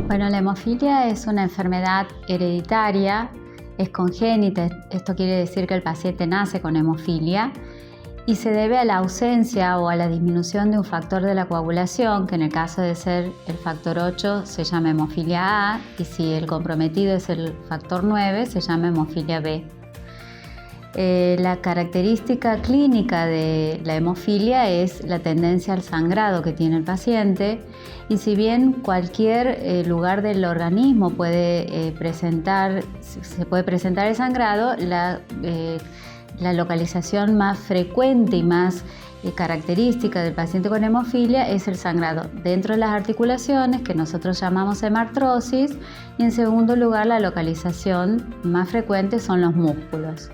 Bueno, la hemofilia es una enfermedad hereditaria, es congénita, esto quiere decir que el paciente nace con hemofilia y se debe a la ausencia o a la disminución de un factor de la coagulación, que en el caso de ser el factor 8 se llama hemofilia A y si el comprometido es el factor 9 se llama hemofilia B. La característica clínica de la hemofilia es la tendencia al sangrado que tiene el paciente y si bien cualquier lugar del organismo se puede presentar el sangrado, la localización más frecuente y más característica del paciente con hemofilia es el sangrado dentro de las articulaciones, que nosotros llamamos hemartrosis, y en segundo lugar la localización más frecuente son los músculos.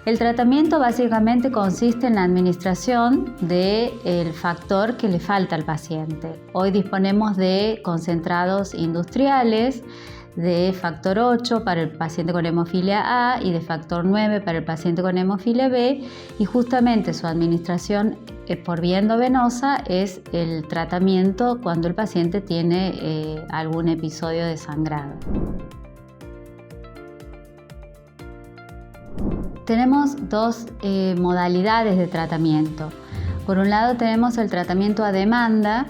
El tratamiento básicamente consiste en la administración del factor que le falta al paciente. Hoy disponemos de concentrados industriales de factor 8 para el paciente con hemofilia A y de factor 9 para el paciente con hemofilia B, y justamente su administración por vía endovenosa es el tratamiento cuando el paciente tiene algún episodio de sangrado. Tenemos dos modalidades de tratamiento. Por un lado tenemos el tratamiento a demanda,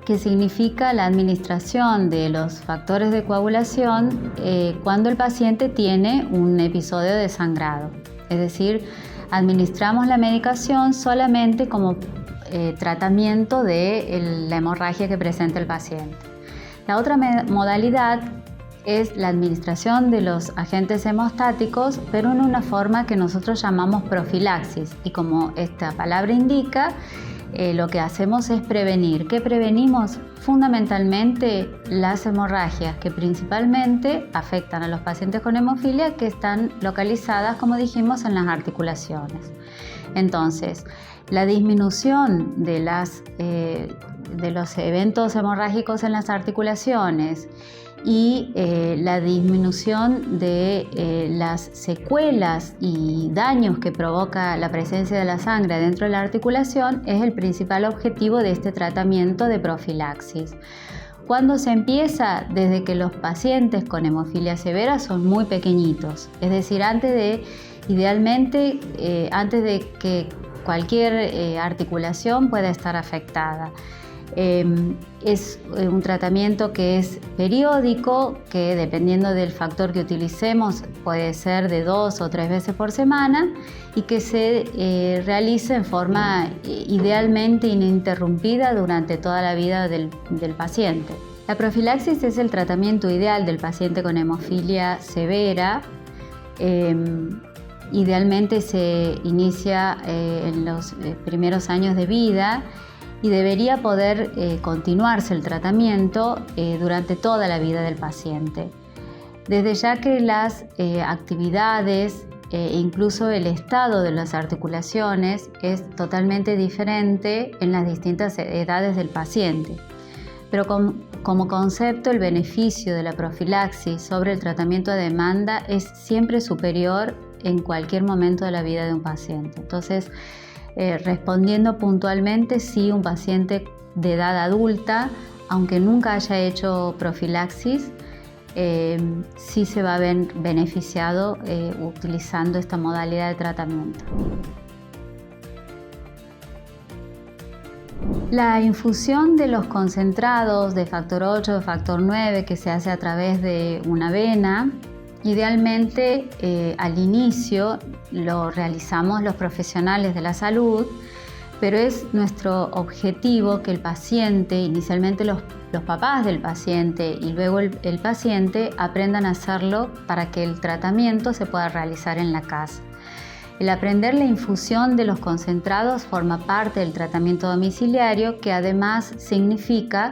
que significa la administración de los factores de coagulación cuando el paciente tiene un episodio de sangrado. Es decir, administramos la medicación solamente como tratamiento de la hemorragia que presenta el paciente. La otra modalidad es la administración de los agentes hemostáticos, pero en una forma que nosotros llamamos profilaxis. Y como esta palabra indica, lo que hacemos es prevenir. ¿Qué prevenimos? Fundamentalmente las hemorragias que principalmente afectan a los pacientes con hemofilia, que están localizadas, como dijimos, en las articulaciones. Entonces, la disminución de los eventos hemorrágicos en las articulaciones y la disminución de las secuelas y daños que provoca la presencia de la sangre dentro de la articulación es el principal objetivo de este tratamiento de profilaxis. ¿Cuándo se empieza? Desde que los pacientes con hemofilia severa son muy pequeñitos, es decir, idealmente antes de que cualquier articulación pueda estar afectada. Es un tratamiento que es periódico, que dependiendo del factor que utilicemos puede ser de 2 o 3 veces por semana y que se realiza en forma idealmente ininterrumpida durante toda la vida del paciente. La profilaxis es el tratamiento ideal del paciente con hemofilia severa. Idealmente se inicia en los primeros años de vida y debería poder continuarse el tratamiento durante toda la vida del paciente. Desde ya que las actividades e incluso el estado de las articulaciones es totalmente diferente en las distintas edades del paciente. Pero como concepto, el beneficio de la profilaxis sobre el tratamiento a demanda es siempre superior en cualquier momento de la vida de un paciente. Entonces, respondiendo puntualmente, sí, un paciente de edad adulta, aunque nunca haya hecho profilaxis, sí se va a ver beneficiado utilizando esta modalidad de tratamiento. La infusión de los concentrados de factor 8, de factor 9, que se hace a través de una vena, idealmente al inicio lo realizamos los profesionales de la salud, pero es nuestro objetivo que el paciente, inicialmente los papás del paciente y luego el paciente aprendan a hacerlo para que el tratamiento se pueda realizar en la casa. El aprender la infusión de los concentrados forma parte del tratamiento domiciliario, que además significa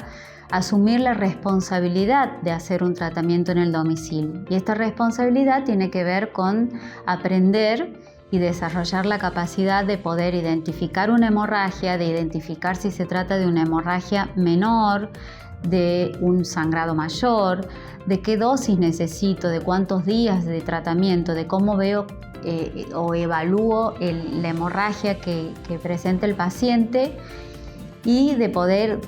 asumir la responsabilidad de hacer un tratamiento en el domicilio. Y esta responsabilidad tiene que ver con aprender y desarrollar la capacidad de poder identificar una hemorragia, de identificar si se trata de una hemorragia menor, de un sangrado mayor, de qué dosis necesito, de cuántos días de tratamiento, de cómo veo o evalúo la hemorragia que presenta el paciente, y de poder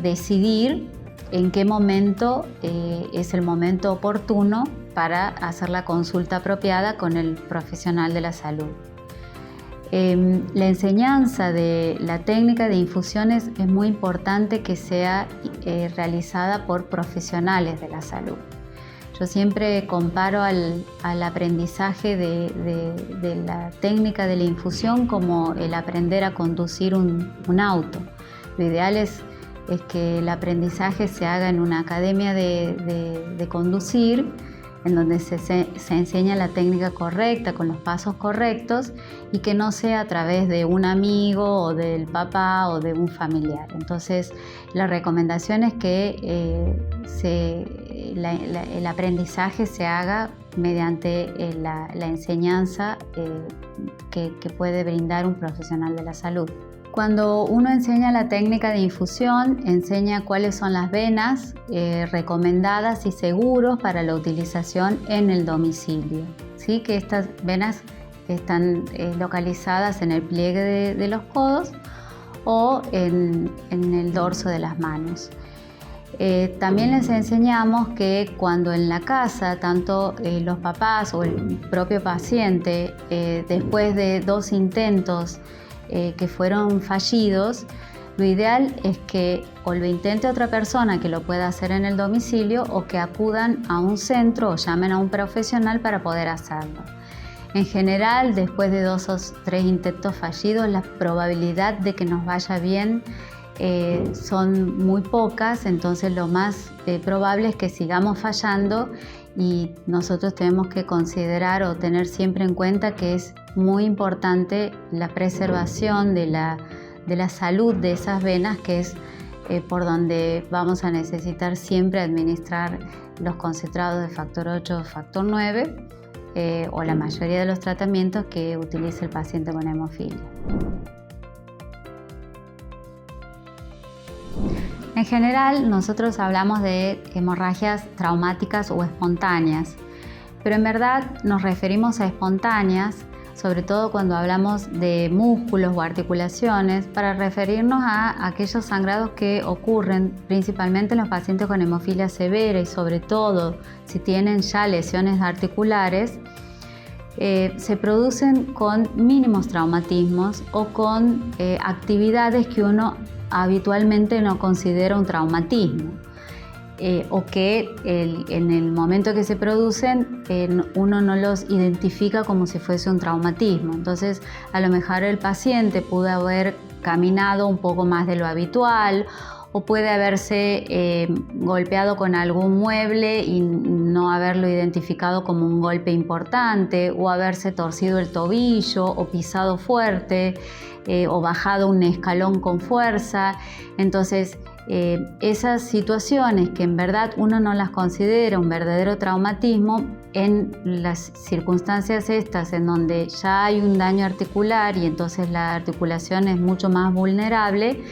decidir en qué momento es el momento oportuno para hacer la consulta apropiada con el profesional de la salud. La enseñanza de la técnica de infusiones es muy importante que sea realizada por profesionales de la salud. Yo siempre comparo al aprendizaje de la técnica de la infusión como el aprender a conducir un auto. Lo ideal es que el aprendizaje se haga en una academia de conducir, en donde se enseña la técnica correcta, con los pasos correctos, y que no sea a través de un amigo o del papá o de un familiar. Entonces, la recomendación es que el aprendizaje se haga mediante la enseñanza que puede brindar un profesional de la salud. Cuando uno enseña la técnica de infusión, enseña cuáles son las venas recomendadas y seguros para la utilización en el domicilio. ¿Sí? Que estas venas están localizadas en el pliegue de los codos o en el dorso de las manos. También les enseñamos que cuando en la casa, tanto los papás o el propio paciente, después de 2 intentos que fueron fallidos, lo ideal es que o lo intente otra persona que lo pueda hacer en el domicilio o que acudan a un centro o llamen a un profesional para poder hacerlo. En general, después de 2 o 3 intentos fallidos, la probabilidad de que nos vaya bien son muy pocas, entonces lo más probable es que sigamos fallando, y nosotros tenemos que considerar o tener siempre en cuenta que es muy importante la preservación de la salud de esas venas, que es por donde vamos a necesitar siempre administrar los concentrados de factor 8 o factor 9 o la mayoría de los tratamientos que utiliza el paciente con hemofilia. En general, nosotros hablamos de hemorragias traumáticas o espontáneas, pero en verdad nos referimos a espontáneas, sobre todo cuando hablamos de músculos o articulaciones, para referirnos a aquellos sangrados que ocurren principalmente en los pacientes con hemofilia severa y sobre todo si tienen ya lesiones articulares. Se producen con mínimos traumatismos o con actividades que uno habitualmente no considera un traumatismo o que en el momento que se producen uno no los identifica como si fuese un traumatismo. Entonces, a lo mejor el paciente pudo haber caminado un poco más de lo habitual o puede haberse golpeado con algún mueble y no haberlo identificado como un golpe importante, o haberse torcido el tobillo o pisado fuerte o bajado un escalón con fuerza. Entonces, esas situaciones que en verdad uno no las considera un verdadero traumatismo, en las circunstancias estas en donde ya hay un daño articular y entonces la articulación es mucho más vulnerable,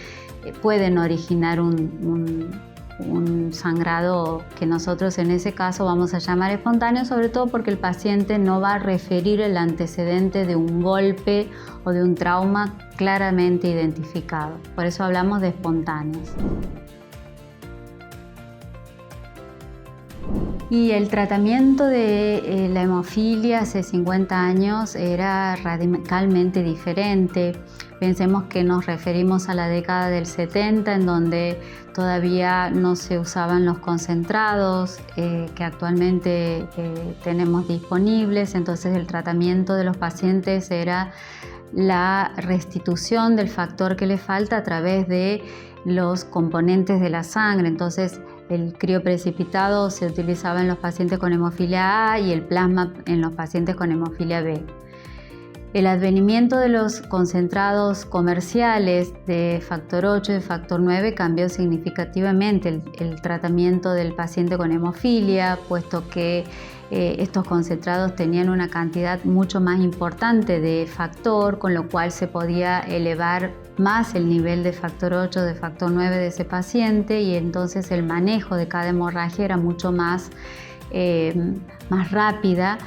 pueden originar un sangrado que nosotros en ese caso vamos a llamar espontáneo, sobre todo porque el paciente no va a referir el antecedente de un golpe o de un trauma claramente identificado. Por eso hablamos de espontáneos. Y el tratamiento de la hemofilia hace 50 años era radicalmente diferente. Pensemos que nos referimos a la década del 70, en donde todavía no se usaban los concentrados que actualmente tenemos disponibles. Entonces el tratamiento de los pacientes era la restitución del factor que le falta a través de los componentes de la sangre. Entonces el crioprecipitado se utilizaba en los pacientes con hemofilia A y el plasma en los pacientes con hemofilia B. El advenimiento de los concentrados comerciales de factor 8 y de factor 9 cambió significativamente el tratamiento del paciente con hemofilia, puesto que estos concentrados tenían una cantidad mucho más importante de factor, con lo cual se podía elevar más el nivel de factor 8, de factor 9 de ese paciente, y entonces el manejo de cada hemorragia era mucho más rápida.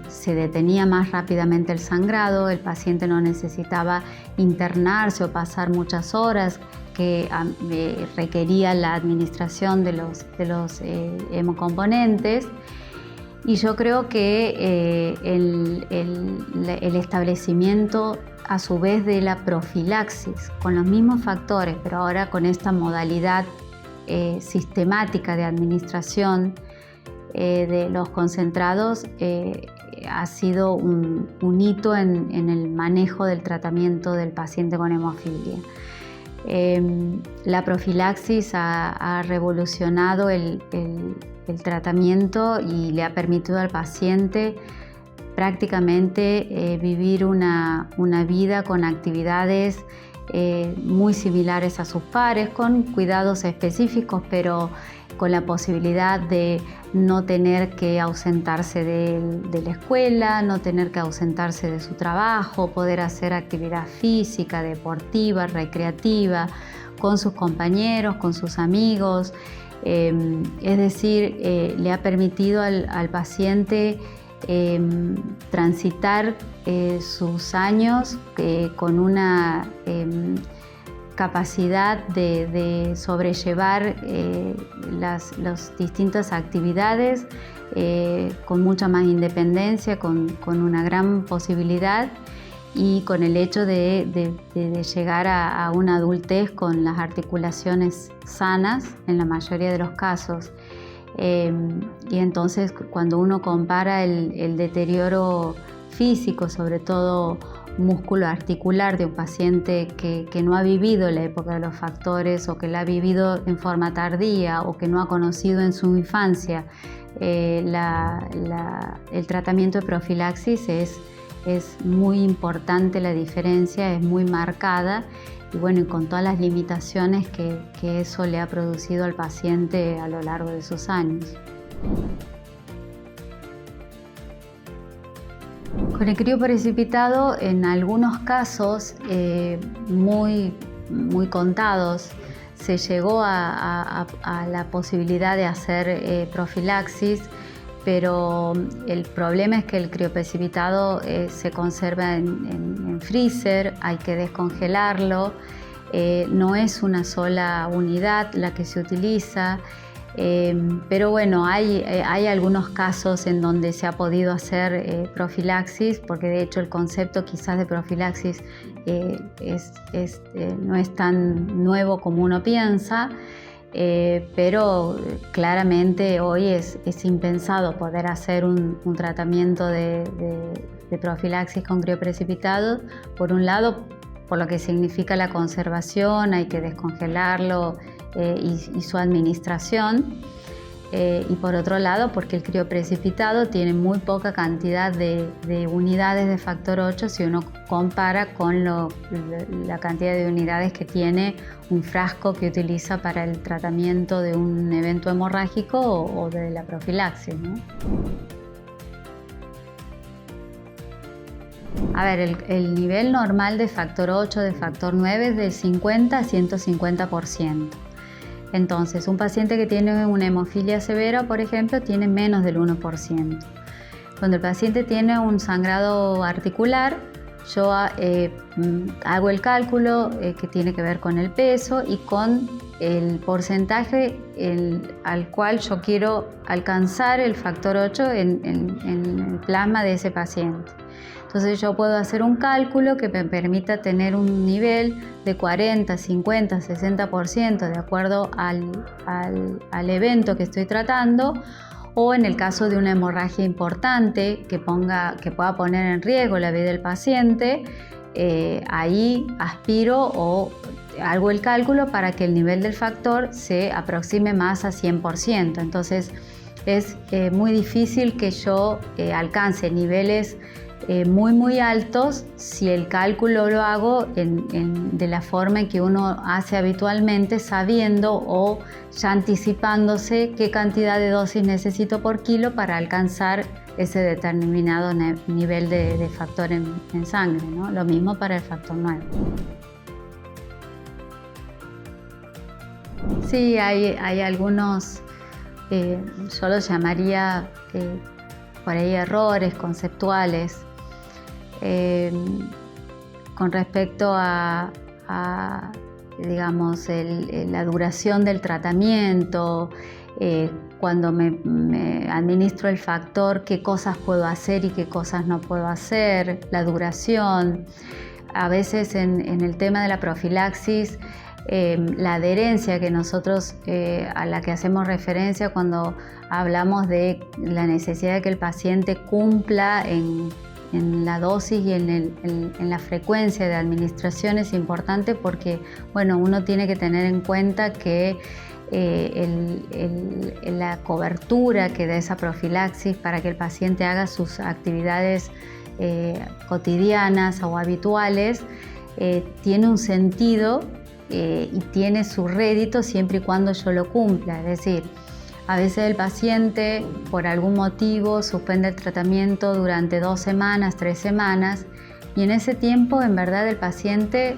Se detenía más rápidamente el sangrado, el paciente no necesitaba internarse o pasar muchas horas, requería la administración de los hemocomponentes. Y yo creo que el establecimiento a su vez de la profilaxis con los mismos factores, pero ahora con esta modalidad sistemática de administración de los concentrados, ha sido un hito en el manejo del tratamiento del paciente con hemofilia. La profilaxis ha revolucionado el tratamiento y le ha permitido al paciente prácticamente vivir una vida con actividades muy similares a sus pares, con cuidados específicos, pero con la posibilidad de no tener que ausentarse de la escuela, no tener que ausentarse de su trabajo, poder hacer actividad física, deportiva, recreativa, con sus compañeros, con sus amigos. Es decir, le ha permitido al paciente transitar sus años con una capacidad de sobrellevar las distintas actividades con mucha más independencia, con una gran posibilidad, y con el hecho de llegar a una adultez con las articulaciones sanas en la mayoría de los casos. Y entonces, cuando uno compara el deterioro físico, sobre todo músculo-articular, de un paciente que no ha vivido la época de los factores, o que la ha vivido en forma tardía, o que no ha conocido en su infancia el tratamiento de profilaxis, es muy importante la diferencia, es muy marcada. Y bueno, y con todas las limitaciones que eso le ha producido al paciente a lo largo de sus años. Con el crioprecipitado, en algunos casos muy contados, se llegó a la posibilidad de hacer profilaxis, pero el problema es que el crioprecipitado se conserva en freezer, hay que descongelarlo, no es una sola unidad la que se utiliza, pero bueno, hay algunos casos en donde se ha podido hacer profilaxis, porque de hecho el concepto quizás de profilaxis no es tan nuevo como uno piensa. Pero claramente hoy es impensado poder hacer un tratamiento de profilaxis con crioprecipitado. Por un lado, por lo que significa la conservación, hay que descongelarlo y su administración. Y por otro lado, porque el crioprecipitado tiene muy poca cantidad de unidades de factor 8 si uno compara con la cantidad de unidades que tiene un frasco que utiliza para el tratamiento de un evento hemorrágico o de la profilaxis, ¿no? A ver, el nivel normal de factor 8, de factor 9 es del 50 a 150%. Entonces, un paciente que tiene una hemofilia severa, por ejemplo, tiene menos del 1%. Cuando el paciente tiene un sangrado articular, yo hago el cálculo que tiene que ver con el peso y con el porcentaje al cual yo quiero alcanzar el factor 8 en el plasma de ese paciente. Entonces yo puedo hacer un cálculo que me permita tener un nivel de 40, 50, 60% de acuerdo al evento que estoy tratando, o en el caso de una hemorragia importante que pueda poner en riesgo la vida del paciente, ahí aspiro o hago el cálculo para que el nivel del factor se aproxime más a 100%. Entonces es muy difícil que yo alcance niveles muy altos si el cálculo lo hago de la forma en que uno hace habitualmente, sabiendo o ya anticipándose qué cantidad de dosis necesito por kilo para alcanzar ese determinado nivel de factor en sangre, ¿no? Lo mismo para el factor 9. Sí, hay algunos, yo los llamaría por ahí errores conceptuales con respecto a digamos, la duración del tratamiento, cuando me administro el factor, qué cosas puedo hacer y qué cosas no puedo hacer, la duración. A veces en el tema de la profilaxis, la adherencia que nosotros, a la que hacemos referencia cuando hablamos de la necesidad de que el paciente cumpla en la dosis y en la frecuencia de administración, es importante porque, bueno, uno tiene que tener en cuenta que la cobertura que da esa profilaxis para que el paciente haga sus actividades cotidianas o habituales tiene un sentido y tiene su rédito siempre y cuando yo lo cumpla. Es decir, a veces el paciente por algún motivo suspende el tratamiento durante 2 semanas, 3 semanas, y en ese tiempo en verdad el paciente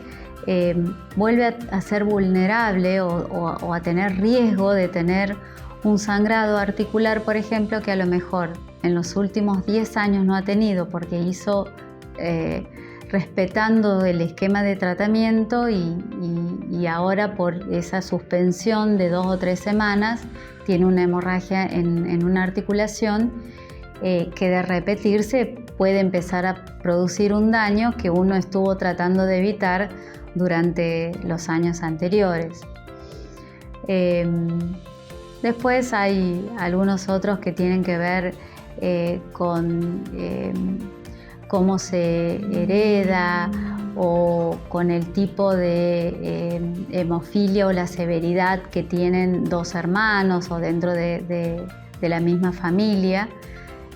vuelve a ser vulnerable o a tener riesgo de tener un sangrado articular, por ejemplo, que a lo mejor en los últimos 10 años no ha tenido porque hizo respetando el esquema de tratamiento y ahora por esa suspensión de 2 o 3 semanas tiene una hemorragia en una articulación que de repetirse puede empezar a producir un daño que uno estuvo tratando de evitar durante los años anteriores. Después hay algunos otros que tienen que ver con cómo se hereda o con el tipo de hemofilia o la severidad que tienen 2 hermanos o dentro de la misma familia,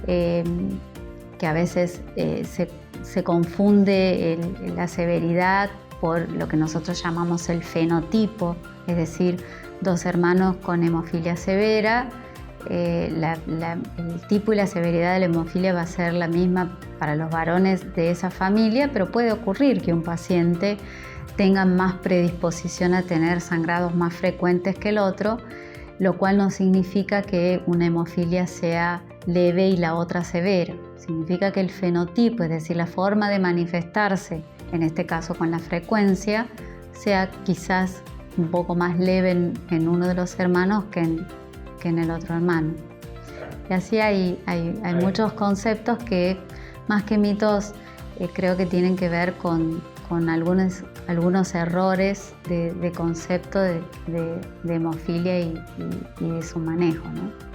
que a veces se confunde la severidad por lo que nosotros llamamos el fenotipo, es decir, 2 hermanos con hemofilia severa. El tipo y la severidad de la hemofilia va a ser la misma para los varones de esa familia, pero puede ocurrir que un paciente tenga más predisposición a tener sangrados más frecuentes que el otro, lo cual no significa que una hemofilia sea leve y la otra severa. Significa que el fenotipo, es decir, la forma de manifestarse, en este caso con la frecuencia, sea quizás un poco más leve en uno de los hermanos que en el otro hermano. Y así hay muchos conceptos que, más que mitos, creo que tienen que ver con algunos errores de concepto de hemofilia y de su manejo, ¿no?